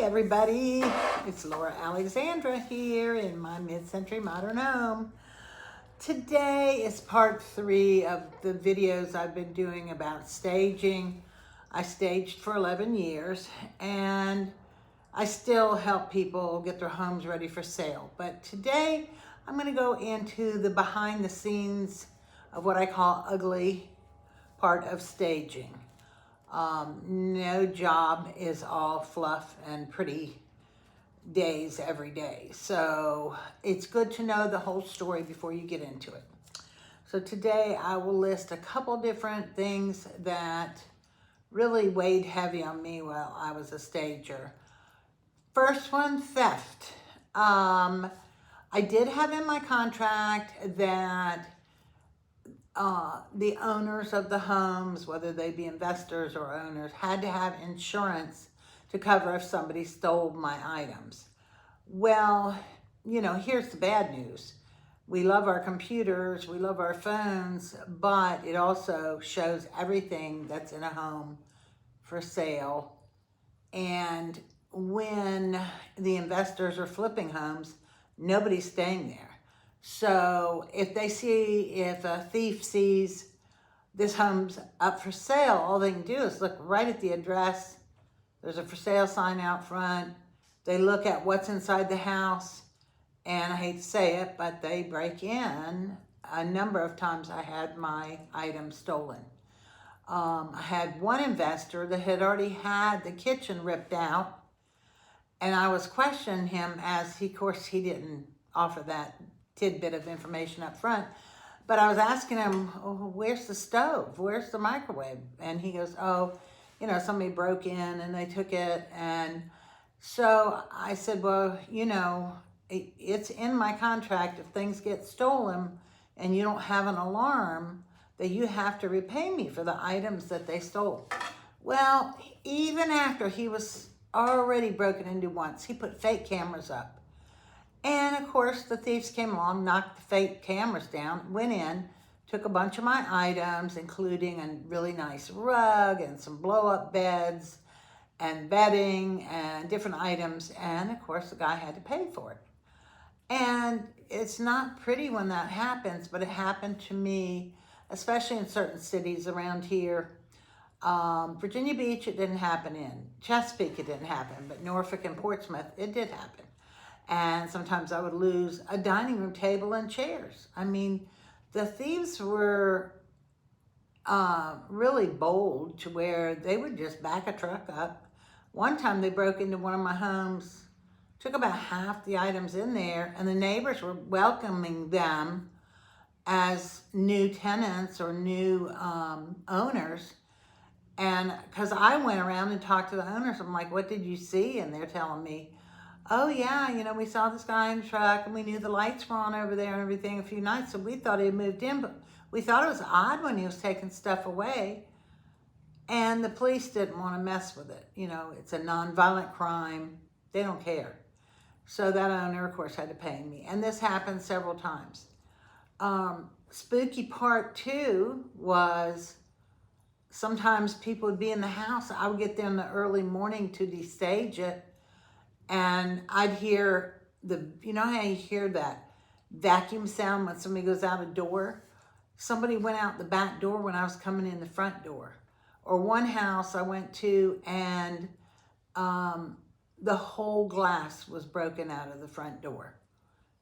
everybody, it's Laura Alexandra here in my mid-century modern home. Today is part 3 of the videos I've been doing about staging. I staged for 11 years and I still help people get their homes ready for sale. But today I'm going to go into the behind the scenes of what I call ugly part of staging. No job is all fluff and pretty days every day. So it's good to know the whole story before you get into it. So today I will list a couple different things that really weighed heavy on me while I was a stager. First one, theft. I did have in my contract that the owners of the homes, whether they be investors or owners, had to have insurance to cover if somebody stole my items. Well, here's the bad news. We love our computers, we love our phones, but it also shows everything that's in a home for sale. And when the investors are flipping homes, nobody's staying there. So if a thief sees this home's up for sale, all they can do is look right at the address. There's a for sale sign out front. They look at what's inside the house, and I hate to say it, but they break in. A number of times I had my items stolen. I had one investor that had already had the kitchen ripped out, and I was questioning him of course, he didn't offer that tidbit of information up front, but I was asking him, oh, where's the stove? Where's the microwave? And he goes, somebody broke in and they took it. And so I said, well, it's in my contract if things get stolen and you don't have an alarm, that you have to repay me for the items that they stole. Well, even after he was already broken into once, he put fake cameras up. And of course, the thieves came along, knocked the fake cameras down, went in, took a bunch of my items, including a really nice rug and some blow-up beds and bedding and different items. And of course, the guy had to pay for it. And it's not pretty when that happens, but it happened to me, especially in certain cities around here. Virginia Beach, it didn't happen in. Chesapeake, it didn't happen. But Norfolk and Portsmouth, it did happen. And sometimes I would lose a dining room table and chairs. I mean, the thieves were really bold to where they would just back a truck up. One time they broke into one of my homes, took about half the items in there, and the neighbors were welcoming them as new tenants or new owners. And because I went around and talked to the owners, I'm like, what did you see? And they're telling me, oh yeah, we saw this guy in the truck and we knew the lights were on over there and everything a few nights, so we thought he had moved in, but we thought it was odd when he was taking stuff away. And the police didn't want to mess with it. It's a nonviolent crime. They don't care. So that owner, of course, had to pay me. And this happened several times. Spooky part 2 was sometimes people would be in the house. I would get there in the early morning to destage it. And I'd hear how you hear that vacuum sound when somebody goes out a door? Somebody went out the back door when I was coming in the front door. Or one house I went to and the whole glass was broken out of the front door.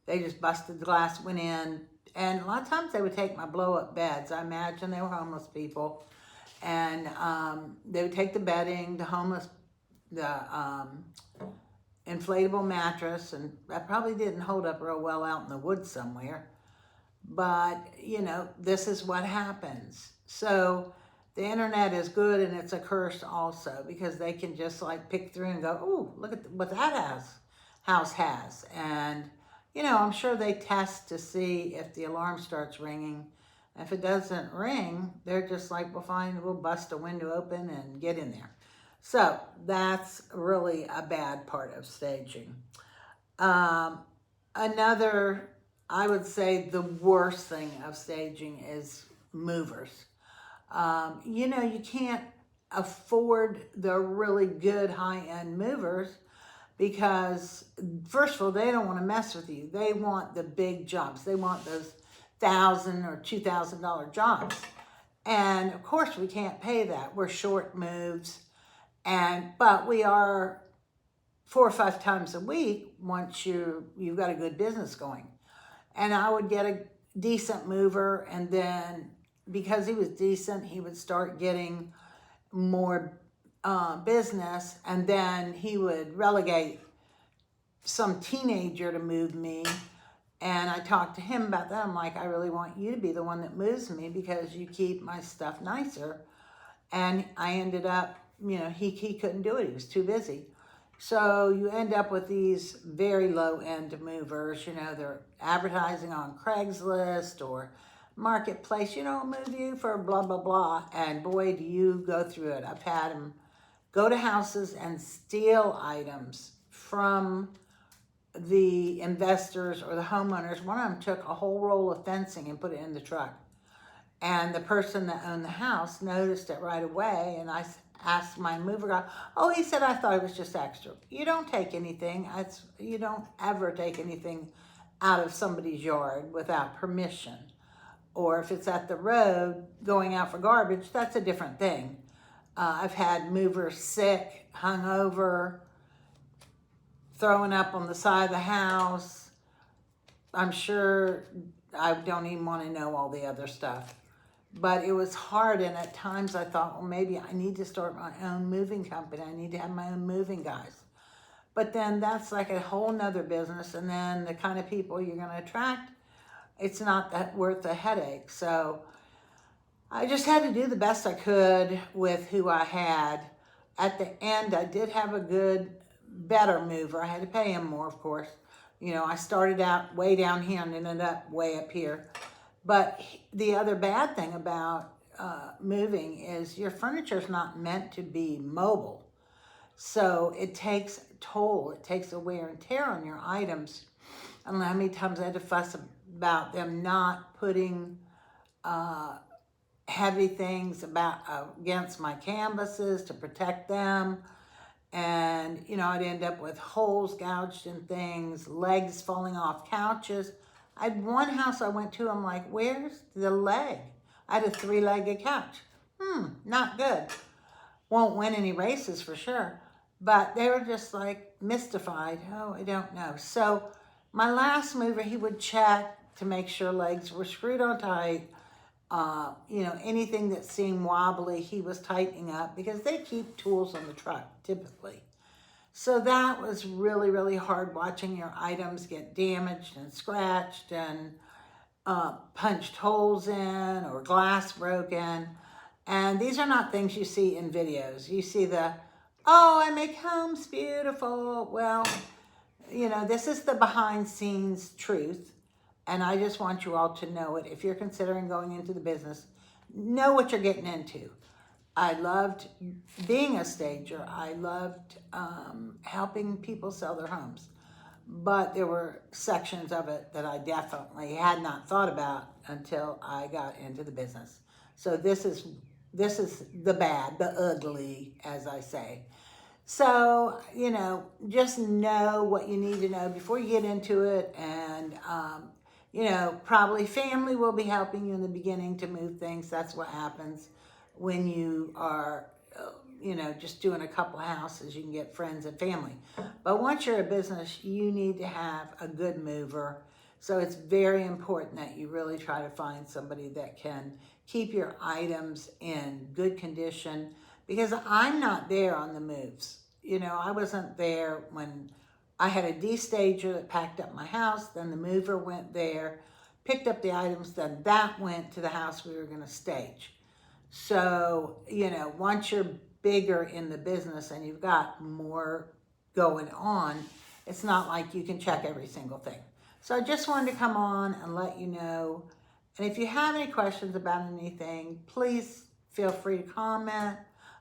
They just busted the glass, went in, and a lot of times they would take my blow-up beds. I imagine they were homeless people. And they would take the bedding, the inflatable mattress, and that probably didn't hold up real well out in the woods somewhere. But, this is what happens. So the internet is good and it's a curse also, because they can just pick through and go, oh, look at what that house has. And, I'm sure they test to see if the alarm starts ringing. If it doesn't ring, they're just like, well, fine, we'll bust a window open and get in there. So that's really a bad part of staging. Another, I would say the worst thing of staging is movers. You can't afford the really good high-end movers because first of all, they don't want to mess with you. They want the big jobs. They want those $1,000 or $2,000 jobs. And of course we can't pay that. We're short moves. But we are 4 or 5 times a week once you've got a good business going. And I would get a decent mover, and then because he was decent, he would start getting more business, and then he would relegate some teenager to move me. And I talked to him about that. I'm like, I really want you to be the one that moves me because you keep my stuff nicer. And I ended up, he couldn't do it. He was too busy. So you end up with these very low-end movers. They're advertising on Craigslist or Marketplace, move you for blah, blah, blah. And boy, do you go through it. I've had them go to houses and steal items from the investors or the homeowners. One of them took a whole roll of fencing and put it in the truck. And the person that owned the house noticed it right away. And I asked my mover guy, oh, he said, I thought it was just extra. You don't take anything. You don't ever take anything out of somebody's yard without permission. Or if it's at the road going out for garbage, that's a different thing. I've had movers sick, hungover, throwing up on the side of the house. I'm sure I don't even want to know all the other stuff. But it was hard, and at times I thought, well, maybe I need to start my own moving company. I need to have my own moving guys. But then that's like a whole nother business, and then the kind of people you're going to attract, it's not that worth the headache. So I just had to do the best I could with who I had. At the end, I did have a better mover. I had to pay him more, of course. I started out way down here and ended up way up here. But the other bad thing about moving is your furniture is not meant to be mobile. So it takes a toll. It takes a wear and tear on your items. I don't know how many times I had to fuss about them not putting heavy things against my canvases to protect them. And, I'd end up with holes gouged in things, legs falling off couches. I had one house I went to, I'm like, where's the leg? I had a 3-legged couch. Not good. Won't win any races for sure. But they were just like mystified. Oh, I don't know. So my last mover, he would check to make sure legs were screwed on tight. Anything that seemed wobbly, he was tightening up because they keep tools on the truck typically. So that was really, really hard watching your items get damaged and scratched and punched holes in or glass broken. And these are not things you see in videos. You see I make homes beautiful. Well, this is the behind scenes truth. And I just want you all to know it. If you're considering going into the business, know what you're getting into. I loved being a stager. I loved helping people sell their homes. But there were sections of it that I definitely had not thought about until I got into the business. So this is the bad, the ugly, as I say. So, just know what you need to know before you get into it. And, probably family will be helping you in the beginning to move things. That's what happens when you are, just doing a couple houses. You can get friends and family. But once you're a business, you need to have a good mover. So it's very important that you really try to find somebody that can keep your items in good condition, because I'm not there on the moves. I wasn't there when I had a D-stager that packed up my house, then the mover went there, picked up the items, then that went to the house we were going to stage. So, once you're bigger in the business and you've got more going on, it's not like you can check every single thing. So I just wanted to come on and let you know. And if you have any questions about anything, please feel free to comment.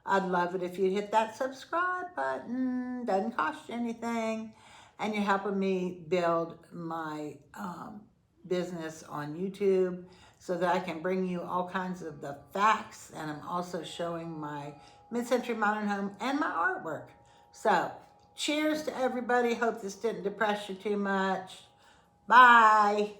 I'd love it if you'd hit that subscribe button. Doesn't cost you anything. And you're helping me build my business on YouTube so that I can bring you all kinds of the facts. And I'm also showing my mid-century modern home and my artwork. So Cheers to everybody. Hope this didn't depress you too much. Bye.